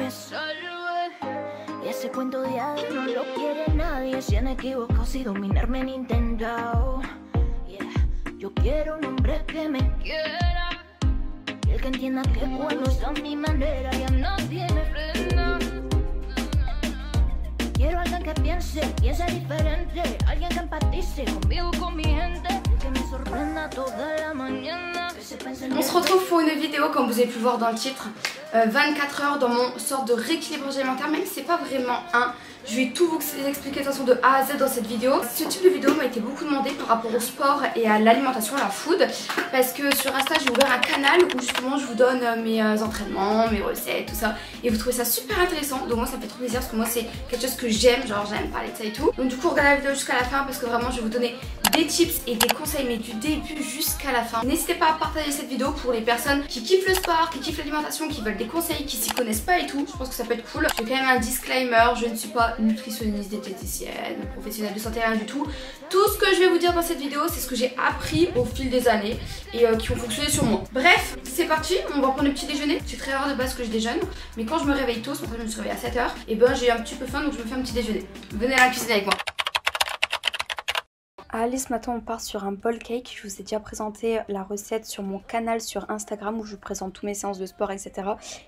me salve. Y ese cuento de hadas no lo quiere nadie. Se han equivocado si dominarme han intentado. Yeah. Yo quiero un hombre que me quiera, y el que entienda que cuando está a mi manera ya nadie me frena. Quiero alguien que piense diferente, alguien que empatice conmigo, con mi gente, que me sorprenda toda la mañana. On se retrouve pour une vidéo, comme vous avez pu le voir dans le titre, 24 heures dans mon sorte de rééquilibrage alimentaire, même si c'est pas vraiment un. Je vais tout vous expliquer de toute façon de A à Z dans cette vidéo. Ce type de vidéo m'a été beaucoup demandé par rapport au sport et à l'alimentation, à la food, parce que sur Insta j'ai ouvert un canal où justement je vous donne mes entraînements, mes recettes, tout ça, et vous trouvez ça super intéressant. Donc moi ça me fait trop plaisir parce que moi c'est quelque chose que j'aime, genre j'aime parler de ça et tout. Donc du coup regardez la vidéo jusqu'à la fin parce que vraiment je vais vous donner des tips et des conseils, mais du début jusqu'à la fin. N'hésitez pas à partager cette vidéo pour les personnes qui kiffent le sport, qui kiffent l'alimentation, qui veulent des conseils, qui s'y connaissent pas et tout. Je pense que ça peut être cool. Je fais quand même un disclaimer, je ne suis pas nutritionniste, diététicienne, professionnelle de santé, rien du tout. Tout ce que je vais vous dire dans cette vidéo, c'est ce que j'ai appris au fil des années et qui ont fonctionné sur moi. Bref, c'est parti, on va prendre le petit déjeuner. C'est très rare de base que je déjeune, mais quand je me réveille tôt, c'est pour ça que je me suis réveillée à 7h, et ben j'ai un petit peu faim donc je me fais un petit déjeuner. Venez à la cuisine avec moi. Allez, ce matin on part sur un bowl cake. Je vous ai déjà présenté la recette sur mon canal sur Instagram où je vous présente toutes mes séances de sport, etc.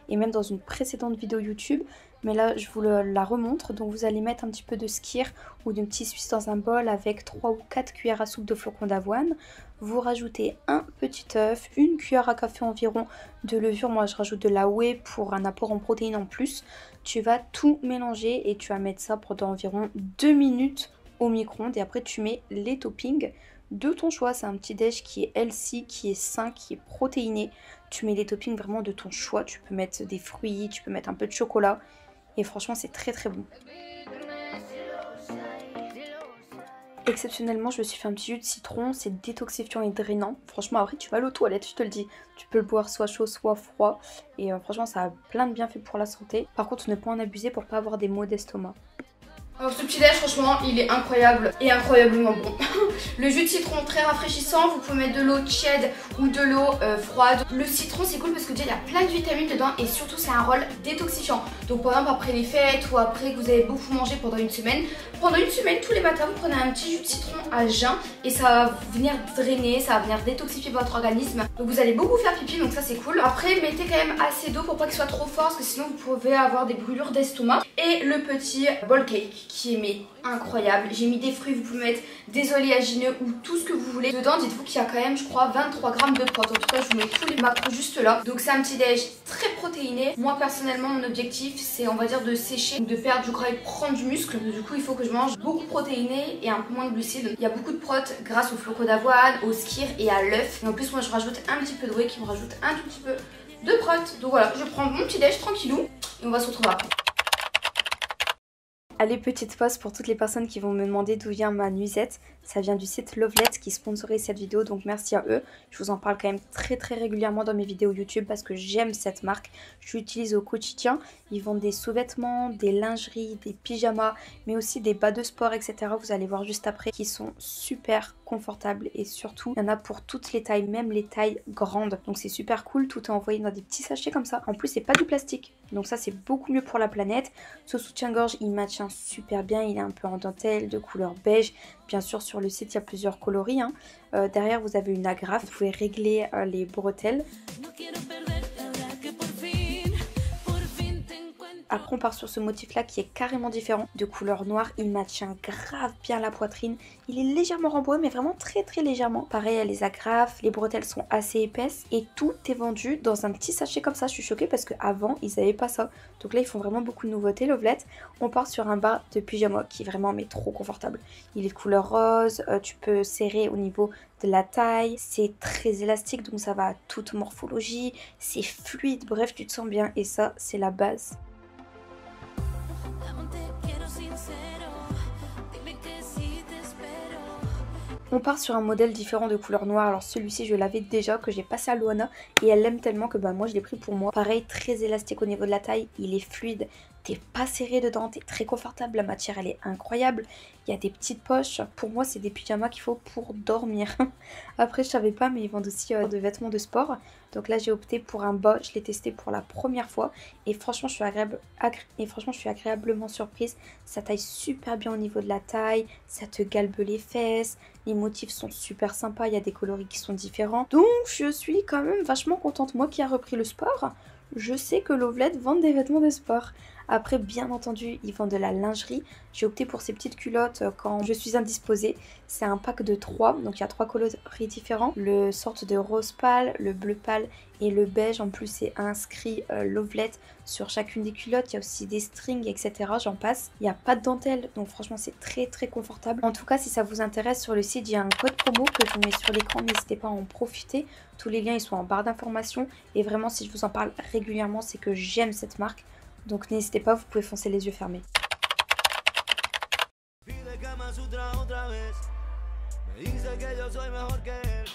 Et même dans une précédente vidéo YouTube. Mais là je vous la remontre. Donc vous allez mettre un petit peu de skyr ou d'une petite suisse dans un bol avec 3 ou 4 cuillères à soupe de flocons d'avoine. Vous rajoutez un petit œuf, une cuillère à café environ de levure. Moi je rajoute de la whey pour un apport en protéines en plus. Tu vas tout mélanger et tu vas mettre ça pendant environ 2 minutes au micro-ondes, et après tu mets les toppings de ton choix. C'est un petit déj qui est healthy, qui est sain, qui est protéiné. Tu mets les toppings vraiment de ton choix. Tu peux mettre des fruits, tu peux mettre un peu de chocolat, et franchement c'est très très bon. Exceptionnellement je me suis fait un petit jus de citron, c'est détoxifiant et drainant. Franchement après tu vas aller aux toilettes, je te le dis. Tu peux le boire soit chaud soit froid, et franchement ça a plein de bienfaits pour la santé. Par contre ne pas en abuser pour pas avoir des maux d'estomac. Alors ce petit déj franchement il est incroyable et incroyablement bon. Le jus de citron très rafraîchissant, vous pouvez mettre de l'eau tiède ou de l'eau froide. Le citron c'est cool parce que déjà il y a plein de vitamines dedans et surtout c'est un rôle détoxifiant. Donc par exemple après les fêtes ou après que vous avez beaucoup mangé pendant une semaine tous les matins vous prenez un petit jus de citron à jeun et ça va venir drainer, ça va venir détoxifier votre organisme. Donc vous allez beaucoup faire pipi, donc ça c'est cool. Après mettez quand même assez d'eau pour pas qu'il soit trop fort parce que sinon vous pouvez avoir des brûlures d'estomac. Et le petit bowl cake qui est incroyable. J'ai mis des fruits, vous pouvez mettre des oléagineux ou tout ce que vous voulez dedans. Dites-vous qu'il y a quand même je crois 23 grammes de prot. En tout cas je vous mets tous les macros juste là. Donc c'est un petit déj très protéiné. Moi personnellement mon objectif c'est on va dire de sécher, de perdre du gras et prendre du muscle. Du coup il faut que je mange beaucoup protéiné et un peu moins de glucides. Il y a beaucoup de prot grâce au flocon d'avoine, au skyr et à l'œuf. Et en plus moi je rajoute un petit peu de whey qui me rajoute un tout petit peu de prot. Donc voilà, je prends mon petit déj tranquillou et on va se retrouver après. Allez, petite pause pour toutes les personnes qui vont me demander d'où vient ma nuisette. Ça vient du site Lovelet qui sponsorise cette vidéo, donc merci à eux. Je vous en parle quand même très régulièrement dans mes vidéos YouTube parce que j'aime cette marque. Je l'utilise au quotidien. Ils vendent des sous-vêtements, des lingeries, des pyjamas, mais aussi des bas de sport, etc. Vous allez voir juste après, qui sont super confortables et surtout, il y en a pour toutes les tailles, même les tailles grandes. Donc c'est super cool, tout est envoyé dans des petits sachets comme ça. En plus, c'est pas du plastique, donc ça c'est beaucoup mieux pour la planète. Ce soutien-gorge, il match super bien, il est un peu en dentelle de couleur beige. Bien sûr sur le site il y a plusieurs coloris hein. Derrière vous avez une agrafe, vous pouvez régler les bretelles. Après on part sur ce motif là qui est carrément différent, de couleur noire, il maintient grave bien la poitrine, il est légèrement rembourré mais vraiment très légèrement. Pareil il y a les agrafes, les bretelles sont assez épaisses et tout est vendu dans un petit sachet comme ça. Je suis choquée parce qu'avant ils n'avaient pas ça, donc là ils font vraiment beaucoup de nouveautés. Lovelet. On part sur un bas de pyjama qui est vraiment mais trop confortable, il est de couleur rose, tu peux serrer au niveau de la taille, c'est très élastique donc ça va à toute morphologie, c'est fluide, bref tu te sens bien et ça c'est la base. On part sur un modèle différent de couleur noire. Alors celui-ci je l'avais déjà, que j'ai passé à Luana et elle l'aime tellement que moi je l'ai pris pour moi. Pareil, très élastique au niveau de la taille, il est fluide, t'es pas serré dedans, t'es très confortable, la matière elle est incroyable. Il y a des petites poches, pour moi c'est des pyjamas qu'il faut pour dormir. Après je savais pas mais ils vendent aussi des vêtements de sport. Donc là j'ai opté pour un bas, je l'ai testé pour la première fois et franchement je suis agréablement surprise. Ça taille super bien au niveau de la taille, ça te galbe les fesses, les motifs sont super sympas, il y a des coloris qui sont différents. Donc je suis quand même vachement contente, moi qui a repris le sport. Je sais que Lovelette vend des vêtements de sport. Après, bien entendu, ils vendent de la lingerie. J'ai opté pour ces petites culottes quand je suis indisposée. C'est un pack de 3, donc il y a 3 coloris différents. Le sorte de rose pâle, le bleu pâle et le beige. En plus, c'est inscrit Lovelette sur chacune des culottes. Il y a aussi des strings, etc. J'en passe. Il n'y a pas de dentelle, donc franchement, c'est très très confortable. En tout cas, si ça vous intéresse, sur le site, il y a un code promo que je vous mets sur l'écran. N'hésitez pas à en profiter. Tous les liens, ils sont en barre d'informations. Et vraiment, si je vous en parle régulièrement, c'est que j'aime cette marque. Donc n'hésitez pas, vous pouvez foncer les yeux fermés.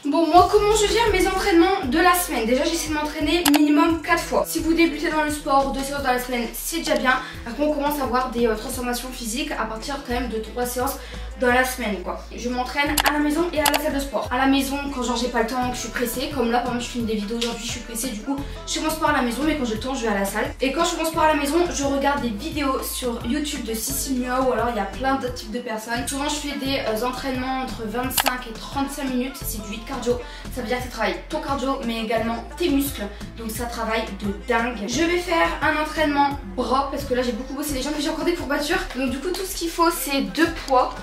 Bon, moi comment je gère mes entraînements de la semaine? Déjà j'essaie de m'entraîner minimum 4 fois. Si vous débutez dans le sport, 2 séances dans la semaine, c'est déjà bien. Après on commence à avoir des transformations physiques à partir quand même de 3 séances dans la semaine quoi. Je m'entraîne à la maison et à la salle de sport. À la maison quand genre j'ai pas le temps, que je suis pressée, comme là par exemple je filme des vidéos aujourd'hui, je suis pressée, du coup je fais mon sport à la maison, mais quand j'ai le temps je vais à la salle. Et quand je fais mon sport à la maison, je regarde des vidéos sur YouTube de Sissimua ou alors il y a plein d'autres types de personnes. Souvent je fais des entraînements entre 25 et 35 minutes, c'est du hit cardio. Ça veut dire que ça travaille ton cardio mais également tes muscles, donc ça travaille de dingue. Je vais faire un entraînement bras parce que là j'ai beaucoup bossé les jambes et j'ai encore des courbatures. Donc du coup tout ce qu'il faut c'est 2 poids.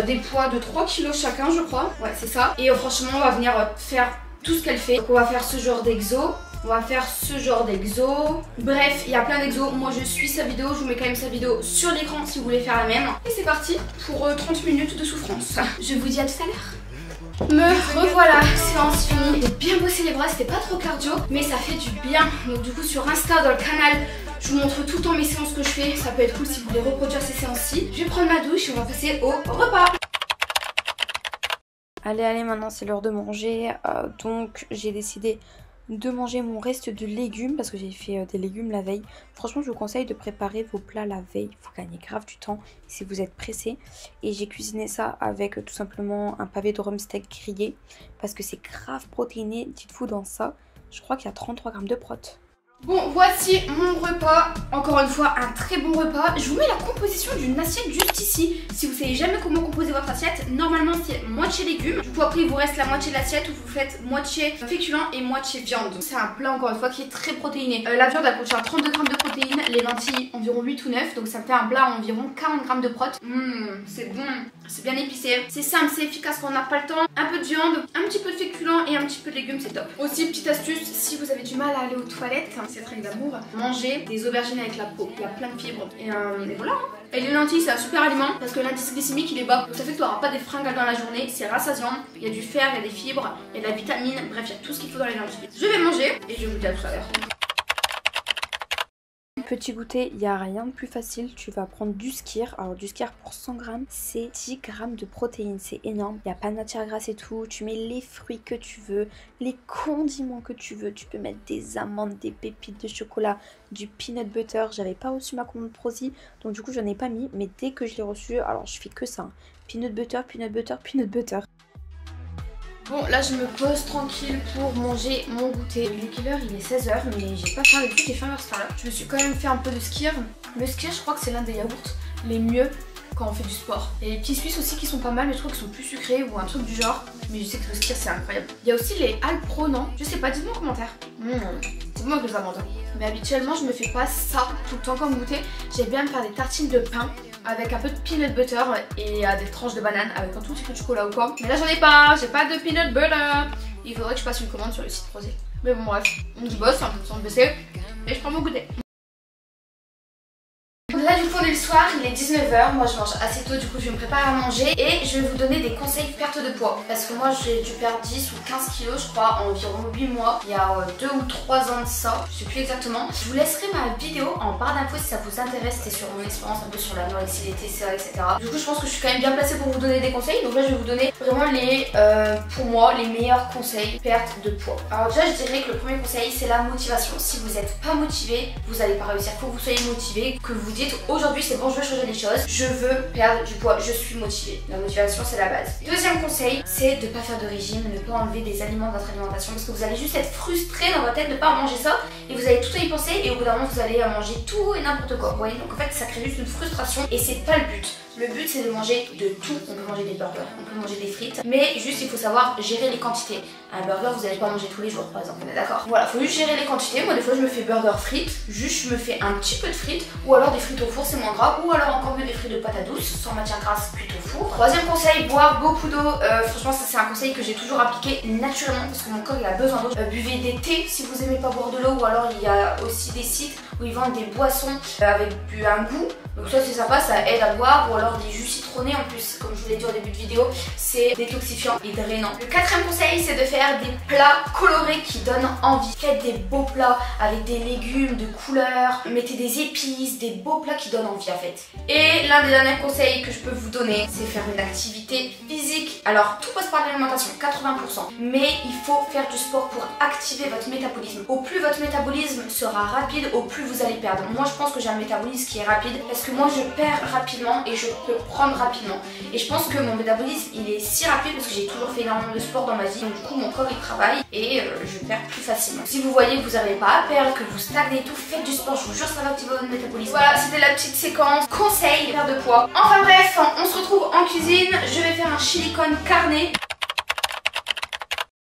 Des poids de 3 kg chacun je crois, ouais c'est ça. Et franchement on va venir faire tout ce qu'elle fait. Donc on va faire ce genre d'exo, on va faire ce genre d'exo. Bref, il y a plein d'exos, moi je suis sa vidéo, je vous mets quand même sa vidéo sur l'écran si vous voulez faire la même. Et c'est parti pour 30 minutes de souffrance. Je vous dis à tout à l'heure. Me revoilà, séance finie. J'ai bien bossé les bras, c'était pas trop cardio, mais ça fait du bien. Donc du coup sur Insta, dans le canal, je vous montre tout le temps mes séances que je fais. Ça peut être cool si vous voulez reproduire ces séances-ci. Je vais prendre ma douche et on va passer au repas. Allez, maintenant c'est l'heure de manger. Donc j'ai décidé de manger mon reste de légumes parce que j'ai fait des légumes la veille. Franchement je vous conseille de préparer vos plats la veille, il faut gagner grave du temps si vous êtes pressé. Et j'ai cuisiné ça avec tout simplement un pavé de drumstick grillé parce que c'est grave protéiné. Dites-vous dans ça, je crois qu'il y a 33 grammes de prot. Bon, voici mon repas. Encore une fois, un très bon repas. Je vous mets la composition d'une assiette juste ici. Si vous savez jamais comment composer votre assiette, normalement c'est moitié légumes. Du coup après il vous reste la moitié de l'assiette où vous faites moitié féculents et moitié viande. C'est un plat encore une fois qui est très protéiné. La viande elle contient 32 grammes de protéines, les lentilles environ 8 ou 9. Donc ça me fait un plat à environ 40 grammes de prot. C'est bon, c'est bien épicé. C'est simple, c'est efficace quand on n'a pas le temps. Un peu de viande, un petit peu de féculents et un petit peu de légumes, c'est top. Aussi petite astuce, si vous avez du mal à aller aux toilettes, c'est très d'amour, manger des aubergines avec la peau, il y a plein de fibres et voilà. Et les lentilles c'est un super aliment parce que l'indice glycémique il est bas, donc ça fait que tu n'auras pas des fringales dans la journée, c'est rassasiant, il y a du fer, il y a des fibres, il y a de la vitamine, bref il y a tout ce qu'il faut dans les lentilles. Je vais manger et je vous dis à tout à l'heure. Petit goûter, il n'y a rien de plus facile, tu vas prendre du skyr. Alors du skyr pour 100 grammes, c'est 10 grammes de protéines, c'est énorme. Il n'y a pas de matière grasse et tout, tu mets les fruits que tu veux, les condiments que tu veux. Tu peux mettre des amandes, des pépites de chocolat, du peanut butter. J'avais pas reçu ma commande Prozee, donc du coup j'en ai pas mis. Mais dès que je l'ai reçu, alors je fais que ça. Peanut butter, peanut butter, peanut butter. Bon là je me pose tranquille pour manger mon goûter. Le killer il est 16h mais j'ai pas faim et tout, j'ai faim vers ce temps-là. Je me suis quand même fait un peu de skyr. Le skyr je crois que c'est l'un des yaourts les mieux quand on fait du sport. Il y a les petits Suisses aussi qui sont pas mal, mais je trouve qu'ils sont plus sucrés ou un truc du genre. Mais je sais que le skyr c'est incroyable. Il y a aussi les Alpro, non? Je sais pas, dites-moi en commentaire. C'est moi que les amandes. Mais habituellement je me fais pas ça tout le temps comme goûter. J'aime bien me faire des tartines de pain avec un peu de peanut butter et des tranches de banane avec un tout petit peu de chocolat ou quoi. Mais là j'en ai pas, j'ai pas de peanut butter. Il faudrait que je passe une commande sur le site Prozee. Mais bon bref, donc je bosse sans me baisser et je prends mon goûter. là du coup on est le soir, il est 19 h, moi je mange assez tôt, du coup je vais me préparer à manger et je vais vous donner des conseils perte de poids. Parce que moi j'ai dû perdre 10 ou 15 kilos je crois en environ 8 mois, il y a 2 ou 3 ans de ça, je sais plus exactement. Je vous laisserai ma vidéo en barre d'infos si ça vous intéresse, c'était sur mon expérience un peu sur l'anorexie, les TCA, etc. Du coup je pense que je suis quand même bien placée pour vous donner des conseils, donc là je vais vous donner vraiment les, pour moi, les meilleurs conseils perte de poids. Alors déjà je dirais que le premier conseil c'est la motivation. Si vous n'êtes pas motivé, vous n'allez pas réussir. Faut que vous soyez motivé, que vous dites aujourd'hui c'est bon, je veux changer les choses, je veux perdre du poids, je suis motivée. La motivation c'est la base. Deuxième conseil, c'est de ne pas faire de régime, ne pas enlever des aliments de votre alimentation parce que vous allez juste être frustré dans votre tête de ne pas manger ça et vous allez tout y penser et au bout d'un moment vous allez manger tout et n'importe quoi. Vous voyez, donc en fait ça crée juste une frustration et c'est pas le but. Le but c'est de manger de tout. On peut manger des burgers, on peut manger des frites, mais juste il faut savoir gérer les quantités. Un burger vous n'allez pas manger tous les jours par exemple, on est d'accord? Voilà, faut juste gérer les quantités. Moi des fois je me fais burger frites, juste je me fais un petit peu de frites, ou alors des frites au four c'est moins gras, ou alors encore mieux des frites de patates douces sans matière grasse plutôt four. Troisième conseil, boire beaucoup d'eau. Franchement ça c'est un conseil que j'ai toujours appliqué naturellement parce que mon corps il a besoin d'eau. Buvez des thés si vous aimez pas boire de l'eau, ou alors il y a aussi des sites où ils vendent des boissons avec un goût. Donc ça c'est sympa, ça aide à boire, ou alors des jus citronnés en plus, comme je vous l'ai dit au début de vidéo, c'est détoxifiant et drainant. Le quatrième conseil c'est de faire des plats colorés qui donnent envie. Faites des beaux plats avec des légumes de couleurs, mettez des épices, des beaux plats qui donnent envie en fait. Et l'un des derniers conseils que je peux vous donner, c'est faire une activité physique. Alors tout passe par l'alimentation, 80%, mais il faut faire du sport pour activer votre métabolisme. Au plus votre métabolisme sera rapide, au plus vous allez perdre. Moi je pense que j'ai un métabolisme qui est rapide parce que moi je perds rapidement et je peux prendre rapidement. Et je pense que mon métabolisme il est si rapide parce que j'ai toujours fait énormément de sport dans ma vie. Donc du coup mon corps il travaille et je perds plus facilement. Si vous voyez que vous n'arrivez pas à perdre, que vous stagnez et tout, faites du sport, je vous jure ça va activer votre métabolisme. Voilà, c'était la petite séquence conseils perte de poids. Enfin bref, on se retrouve en cuisine. Je vais faire un chili con carne.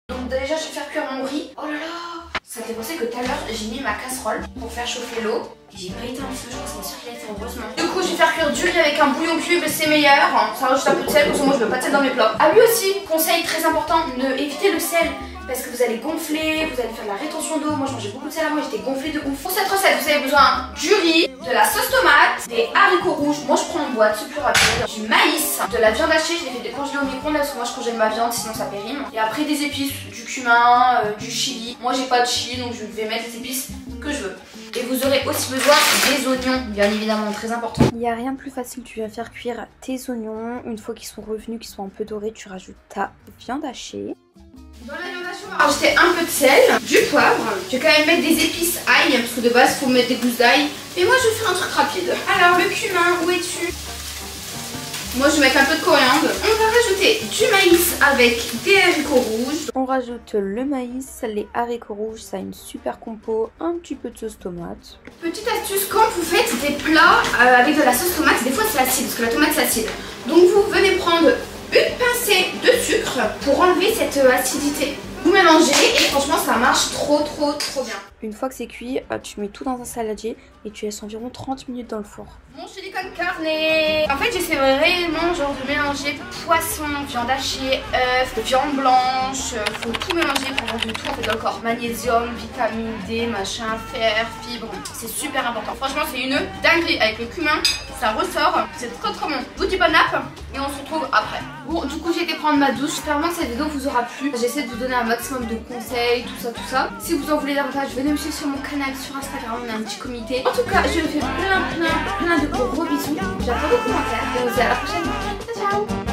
Donc déjà je vais faire cuire mon riz. Oh là là, ça me fait penser que tout à l'heure j'ai mis ma casserole pour faire chauffer l'eau. J'ai pas éteint le feu, je crois que c'est ma soeur qui l'a fait, heureusement. Du coup je vais faire cuire du riz avec un bouillon cube, c'est meilleur. Ça rajoute un peu de sel parce que moi je veux pas de sel dans mes plats. Ah lui aussi, conseil très important, ne évitez le sel. Parce que vous allez gonfler, vous allez faire de la rétention d'eau. Moi je mangeais beaucoup de sel avant, j'étais gonflée de ouf. Pour cette recette vous avez besoin du riz, de la sauce tomate, des haricots rouges, moi je prends en boîte, c'est plus rapide, du maïs, de la viande hachée, je l'ai fait décongeler au micro-ondes parce que moi je congèle ma viande sinon ça périme. Et après des épices, du cumin, du chili. Moi j'ai pas de chili donc je vais mettre les épices que je veux. Et vous aurez aussi besoin des oignons, bien évidemment, très important. Il n'y a rien de plus facile, tu vas faire cuire tes oignons. Une fois qu'ils sont revenus, qu'ils sont un peu dorés, tu rajoutes ta viande hachée. Dans la viande hachée, on va rajouter un peu de sel, du poivre. Je vais quand même mettre des épices ail, parce que de base, il faut mettre des gousses d'ail. Et moi, je vais faire un truc rapide. Alors, le cumin, où es-tu? Moi, je vais mettre un peu de coriandre. On va rajouter du maïs avec des haricots rouges. On rajoute le maïs, les haricots rouges, ça a une super compo, un petit peu de sauce tomate. Petite astuce, quand vous faites des plats avec de la sauce tomate, des fois c'est acide, parce que la tomate c'est acide. Donc vous venez prendre une pincée de sucre pour enlever cette acidité. Vous mélangez et franchement ça marche trop bien. Une fois que c'est cuit, tu mets tout dans un saladier et tu laisses environ 30 minutes dans le four. Mon chili con carne. En fait j'essaie vraiment genre de mélanger poisson, viande hachée, œufs, viande blanche. Faut tout mélanger pour avoir du tout en fait dans le corps. Magnésium, vitamine D, machin, fer, fibres. C'est super important. Franchement c'est une dinguerie avec le cumin. Ça ressort. C'est trop bon. Je vous dis bonne app et on se retrouve après. Bon du coup j'ai été prendre ma douche. J'espère vraiment que cette vidéo vous aura plu. J'essaie de vous donner un maximum de conseils, tout ça. Si vous en voulez davantage, venez me suivre sur mon canal, sur Instagram, on a un petit comité. En tout cas, je vous fais plein de gros bisous. J'attends vos commentaires et on se dit à la prochaine. Ciao.